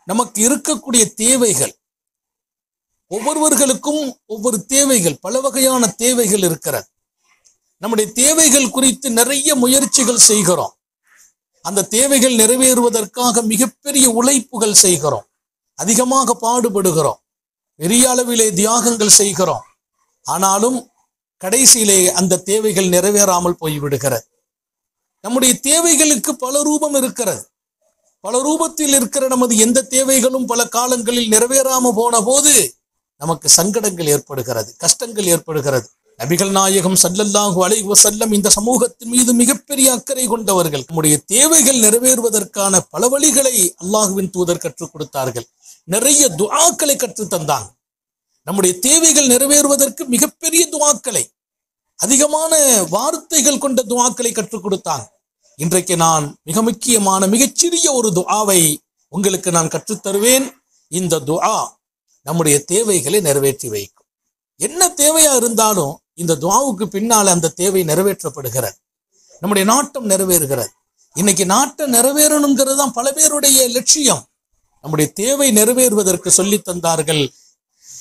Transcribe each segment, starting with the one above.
நமக்கு இருக்கக்கூடிய தேவைகள், ஒவ்வொருவர்களுக்கும் ஒவ்வொரு தேவைகள், பல வகையான தேவைகள் இருக்கிறது. நம்முடைய தேவைகள் குறித்து நிறைய முயற்சிகள் செய்கிறோம். அந்த தேவைகள் நிறைவேறுவதற்காக மிகப்பெரிய உழைப்புகள் செய்கிறோம், அதிகமாக பாடுபடுகிறோம், பெரிய அளவிலே தியாகங்கள் செய்கிறோம். ஆனாலும் கடைசியிலே அந்த தேவைகள் நிறைவேறாமல் போய்விடுகிறது. நம்முடைய தேவைகளுக்கு பல ரூபம் இருக்கிறது. பல ரூபத்தில் இருக்கிற நமது எந்த தேவைகளும் பல காலங்களில் நிறைவேறாம போன போது நமக்கு சங்கடங்கள் ஏற்படுகிறது, கஷ்டங்கள் ஏற்படுகிறது. நபிகள் நாயகம் ஸல்லல்லாஹு அலைஹி வஸல்லம் இந்த சமூகத்தின் மீது மிகப்பெரிய அக்கறை கொண்டவர்கள். நம்முடைய தேவைகள் நிறைவேறுவதற்கான பல வழிகளை அல்லாஹ்வின் தூதர் கற்றுக் கொடுத்தார்கள். நிறைய துஆக்களை கற்றுத் தந்தாங்க. நம்முடைய தேவைகள் நிறைவேறுவதற்கு மிகப்பெரிய துஆக்களை, அதிகமான வார்த்தைகள் கொண்ட துஆக்களை கற்றுக் கொடுத்தாங்க. இன்றைக்கு நான் மிக முக்கியமான மிகச்சிறிய ஒரு துஆவை உங்களுக்கு நான் கற்றுத் தருவேன். இந்த துஆ நம்முடைய தேவைகளை நிறைவேற்றி வைக்கும். என்ன தேவையா இருந்தாலும் இந்த துஆவுக்கு பின்னால அந்த தேவை நிறைவேற்றப்படுகிறது, நம்முடைய நாட்டம் நிறைவேறுகிறது. இன்னைக்கு நாட்டம் நிறைவேறணுங்கிறது தான் பல பேருடைய லட்சியம். நம்முடைய தேவை நிறைவேறுவதற்கு சொல்லி தந்தார்கள்.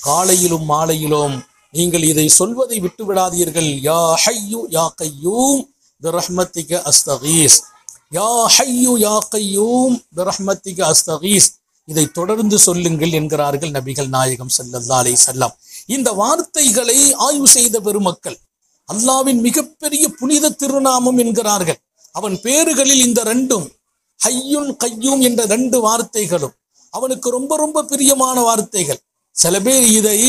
காலையிலும் மாலையிலும் நீங்கள் இதை சொல்வதை விட்டு விடாதீர்கள். யா ஹய்யு யா கய்யூம் பிரஹ்மத்திக அஸ்தகீஸ், யா ஹய்யு யா கய்யூம் பிரஹ்மத்திக அஸ்தகீஸ். இதை தொடர்ந்து சொல்லுங்கள் என்கிறார்கள் நபிகள் நாயகம் ஸல்லல்லாஹு அலைஹி வஸல்லம். இந்த வார்த்தைகளை ஆய்வு செய்த பெருமக்கள் அல்லாஹ்வின் மிகப்பெரிய புனித திருநாமம் என்கிறார்கள். அவன் பேறுகளில் இந்த ரெண்டும், ஹய்யுன் கய்யூம் என்ற ரெண்டு வார்த்தைகளும் அவனுக்கு ரொம்ப ரொம்ப பிரியமான வார்த்தைகள். சில பேர் இதை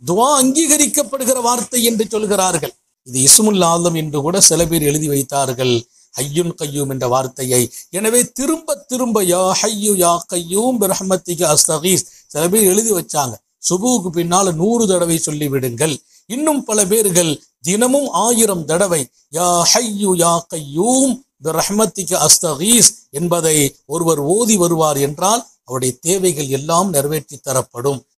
துஆ அங்கீகரிக்கப்படுகிற வார்த்தை என்று சொல்கிறார்கள். இது இஸ்முல் ஆலம் என்று கூட சில பேர் எழுதி வைத்தார்கள், ஹய்யுன் கய்யூம் என்ற வார்த்தையை. எனவே திரும்ப திரும்ப யா ஹய்யு யா கய்யூம் பிரஹ்மத்திக அஸ்தகீஸ் சில பேர் எழுதி வச்சாங்க. சுபுவுக்கு பின்னால 100 தடவை சொல்லி விடுங்கள். இன்னும் பல பேர்கள் தினமும் 1000 தடவை யா ஹய்யு யா கய்யூம் பிரஹ்மத்திக அஸ்தகீஸ் என்பதை ஒருவர் ஓதி வருவார் என்றால் அவருடைய தேவைகள் எல்லாம் நிறைவேற்றி தரப்படும்.